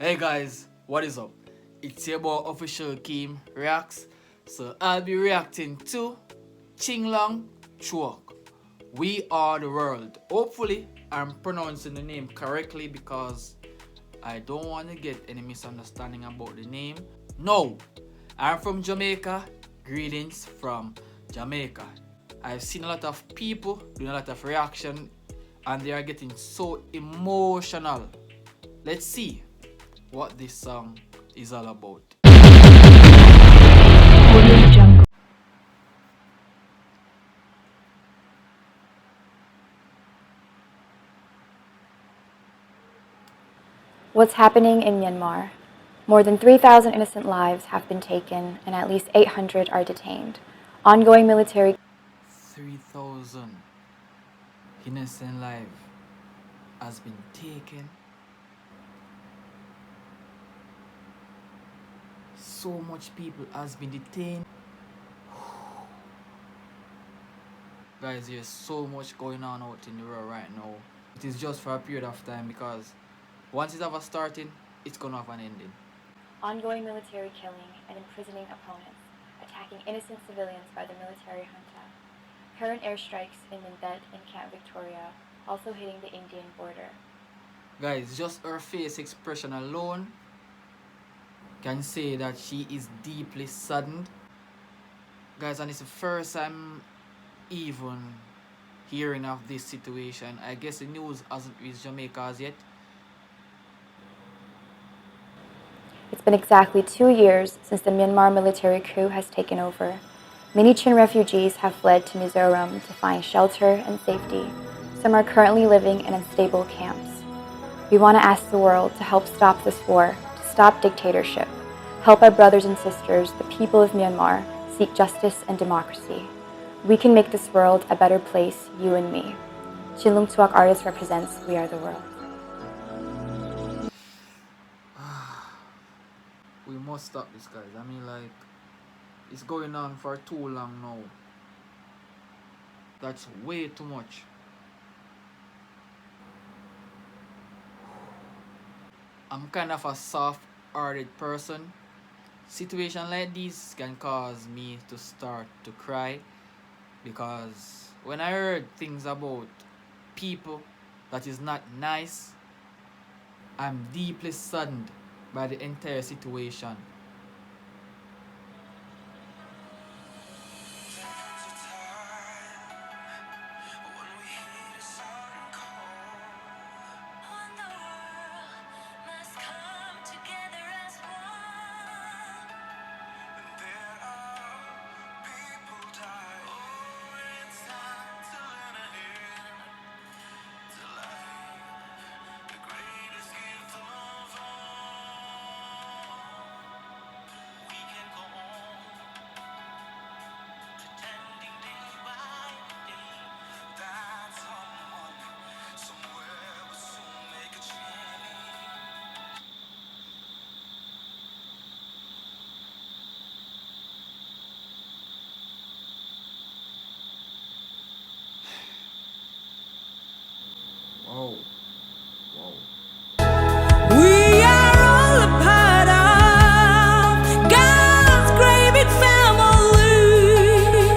Hey guys, what is up? It's your boy Official Keem Reacts. So I'll be reacting to ChinLung, Chuak. We Are the World. Hopefully I'm pronouncing the name correctly because I don't want to get any misunderstanding about the name. No, I'm from Jamaica. Greetings from Jamaica. I've seen a lot of people doing a lot of reaction and they are getting so emotional. Let's see what this song is all about. What's happening in Myanmar? More than 3,000 innocent lives have been taken and at least 800 are detained. Ongoing military 3,000 innocent life has been taken. So much people has been detained. Guys, there's so much going on out in the world right now. It is just for a period of time because once it ever starting, it's gonna have an ending. ongoing military killing and imprisoning opponents, attacking innocent civilians by the military junta. Current airstrikes in Minbet and Camp Victoria, also hitting the Indian border. Guys, just her face expression alone can say that she is deeply saddened. Guys, and it's the first time even hearing of this situation. I guess the news hasn't reached Jamaica as yet. It's been exactly 2 years since the Myanmar military coup has taken over. Many Chin refugees have fled to Mizoram to find shelter and safety. Some are currently living in unstable camps. We want to ask the world to help stop this war, to stop dictatorship, help our brothers and sisters, the people of Myanmar, seek justice and democracy. We can make this world a better place, you and me. ChinLung Chuak Artist represents We Are the World. We must stop this, guys. I mean, like, it's going on for too long now. That's way too much. I'm kind of a soft-hearted person. Situation like this can cause me to start to cry because when I heard things about people that is not nice, I'm deeply saddened by the entire situation. Wow. Wow. We are all a part of God's great big family.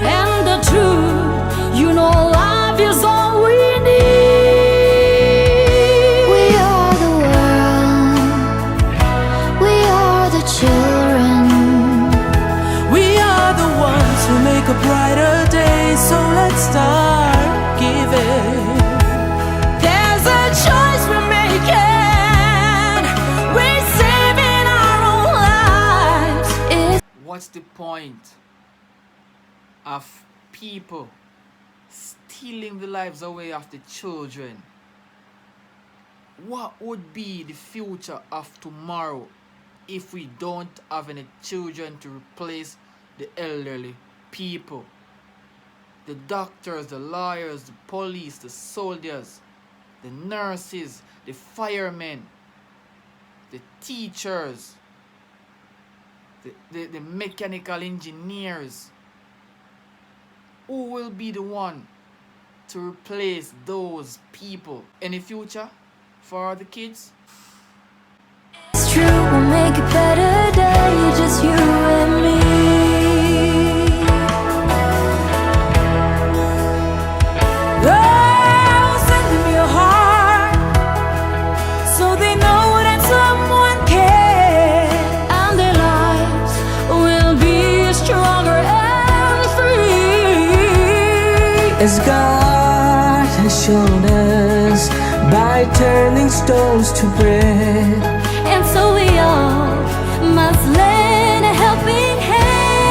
And the truth, you know, love is all we need. We are the world. We are the children. We are the ones who make a brighter day. So let's start giving. There's a choice we're making. We're saving our own lives. What's the point of people stealing the lives away of the children? What would be the future of tomorrow if we don't have any children to replace the elderly people? The doctors, the lawyers, the police, the soldiers, the nurses, the firemen, the teachers, the mechanical engineers. Who will be the one to replace those people in the future for the kids? It's true. make a better day, just you and me. Oh, send them your heart so they know that someone cares, And their lives will be stronger and free. as God has shown us by turning stones to bread. And so we all must lend a helping hand.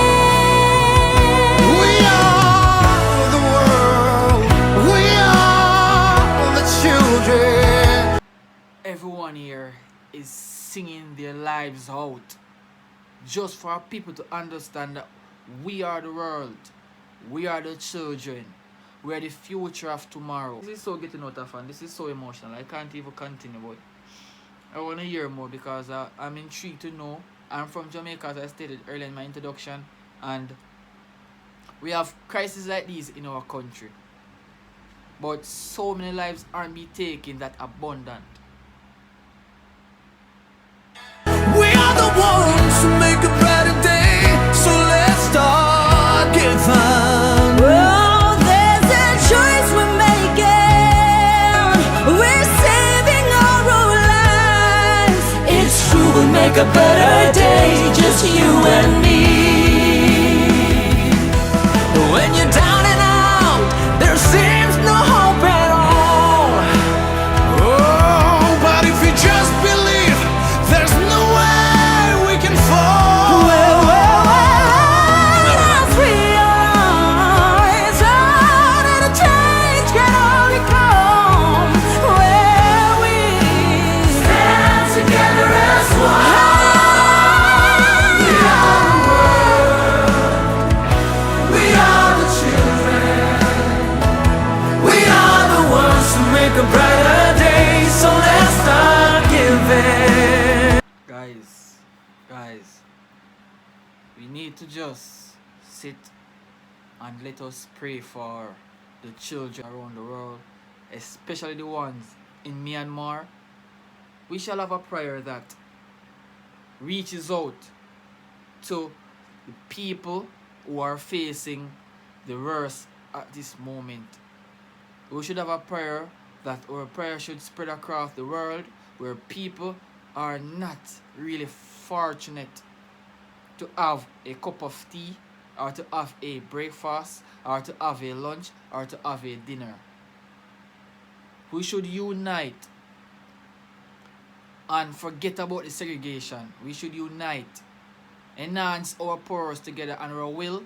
We are the world. We are the children. Everyone here is singing their lives out just for our people to understand that we are the world, we are the children, we are the future of tomorrow. This is so getting out of hand, this is so emotional, I can't even continue, but I want to hear more because I'm intrigued to know. I'm from Jamaica, as I stated earlier in my introduction, and we have crises like these in our country, but so many lives aren't being taken that abundant. We are the ones who make a better day. So let's start giving. Oh, there's a choice we're making. We're saving our own lives. It's true, we'll make a better day, just you and me. When you're down and out, there seems no hope at all. Oh, but if you just believe, there's no way we can fall. As we rise out and a change can only come where we Stand together as one. We are the world. We are the children. We are the ones who make a brighter day. So let's start giving. Guys, we need to just sit and let us pray for the children around the world, especially the ones in Myanmar. We shall have a prayer that reaches out to the people who are facing the worst at this moment. We should have a prayer that our prayer should spread across the world where people are not really fortunate to have a cup of tea or to have a breakfast or to have a lunch or to have a dinner. We should unite and forget about the segregation. We should unite, enhance our powers together and our will.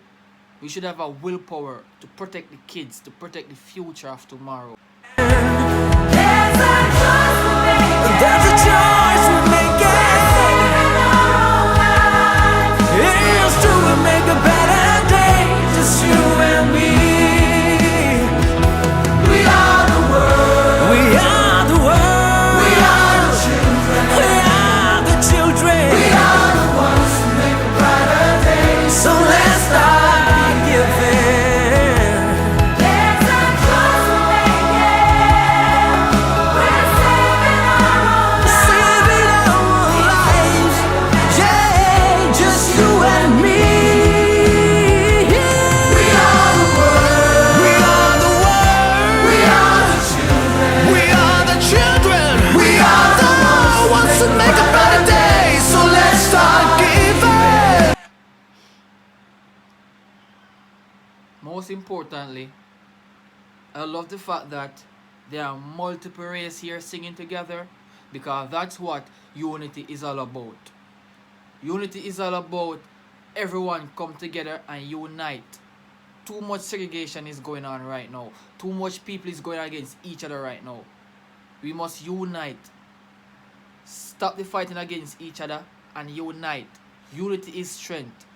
We should have a willpower to protect the kids, to protect the future of tomorrow. There's a choice we're making. It's true, we'll make a better day, just you and me. We are the world. We are the world. We are the children. We are the children. We are the ones who make a brighter day. So let's start giving. There's a choice we're making. We're saving our own lives. Saving our lives. Yeah, just you and me. We are the world. We are the world. We are the children. We are the children. We are the ones who make a better day. So let's start giving. Most importantly, I love the fact that there are multiple races here singing together, because that's what unity is all about. Unity is all about everyone come together and unite. Too much segregation is going on right now. Too much people is going against each other right now. We must unite. Stop the fighting against each other and unite. Unity is strength.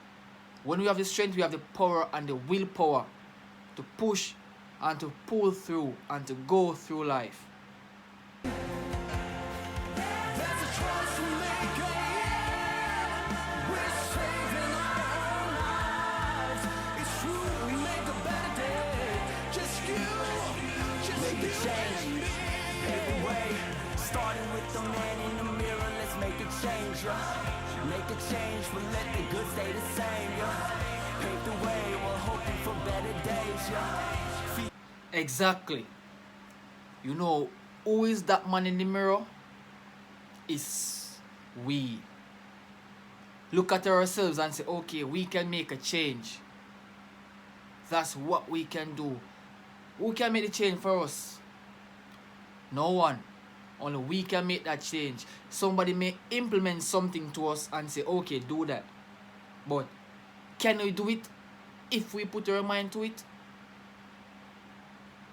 When we have the strength, we have the power and the willpower to push and to pull through and to go through life. Starting with the man in the mirror, let's make a change, yeah. Make a change, but let the good stay the same, yeah. Pave the way while hoping for better days, yeah. Exactly. You know, who is that man in the mirror? It's we. Look at ourselves and say, okay, we can make a change. That's what we can do. Who can make the change for us? No one. Only we can make that change. Somebody may implement something to us and say, okay, do that. But can we do it if we put our mind to it?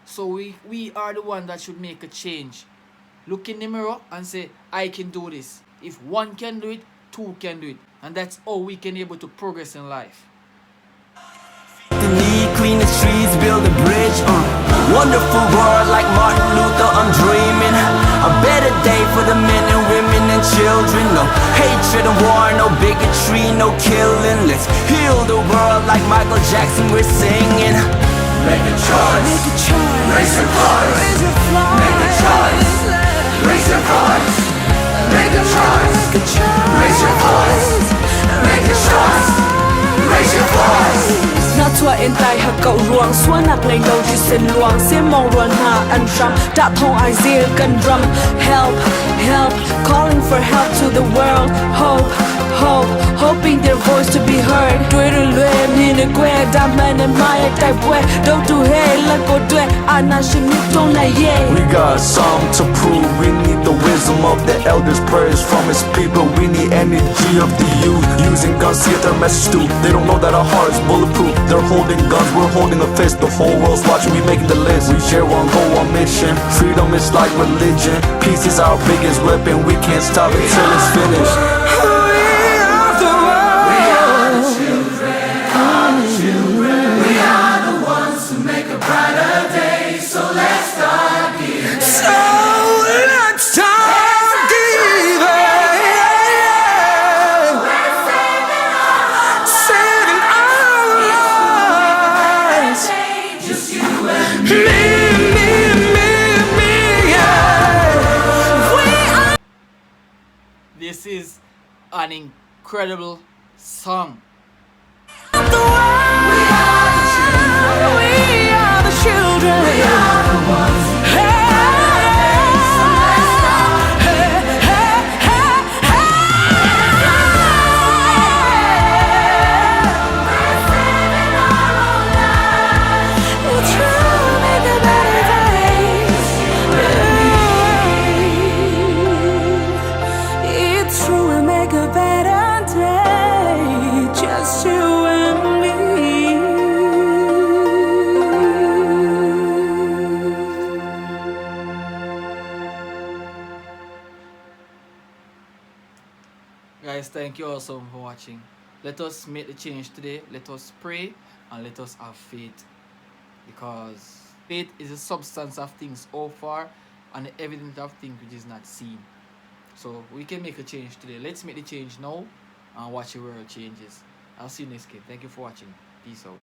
So we are the one that should make a change. Look in the mirror and say, I can do this. If one can do it, two can do it. And that's how we can able to progress in life. The need, clean the streets, build a bridge, wonderful world like Martin Luther, I'm dreaming. A better day for the men and women and children. No hatred and war, no bigotry, no killing. Let's heal the world like Michael Jackson, we're singing. Make a choice, make a choice. Raise your voice, raise your voice. Make a choice, raise your voice. Make a choice, make a choice. Raise your voice, make a choice. Raise your voice. Not to in tai ha cậu ruộng xuống nạp lấy đầu chỉ xin luang xem mong ruộng hà ăn ram đã thông ai riêng cần drum help help calling for help to the world hope hope hoping their voice to be heard đuôi rồi lue ni ne que đam mê ne mai tai bue đâu tu he là cô đuôi ana xin nhúc trong này yeah. We got something to prove. We need the wisdom of the elders, prayers from his people. We need energy of the youth, using guns to get their message through. They don't know that our heart is bulletproof. They're holding guns, we're holding a fist. The whole world's watching, we making the list. We share one goal, one mission. Freedom is like religion. Peace is our biggest weapon. We can't stop until it's finished. This is an incredible song. We are the children. We are the ones who Guys, thank you also for watching. Let us make the change today. Let us pray and let us have faith. Because faith is the substance of things so far and the evidence of things which is not seen. So we can make a change today. Let's make the change now and watch the world changes. I'll see you next game. Thank you for watching. Peace out.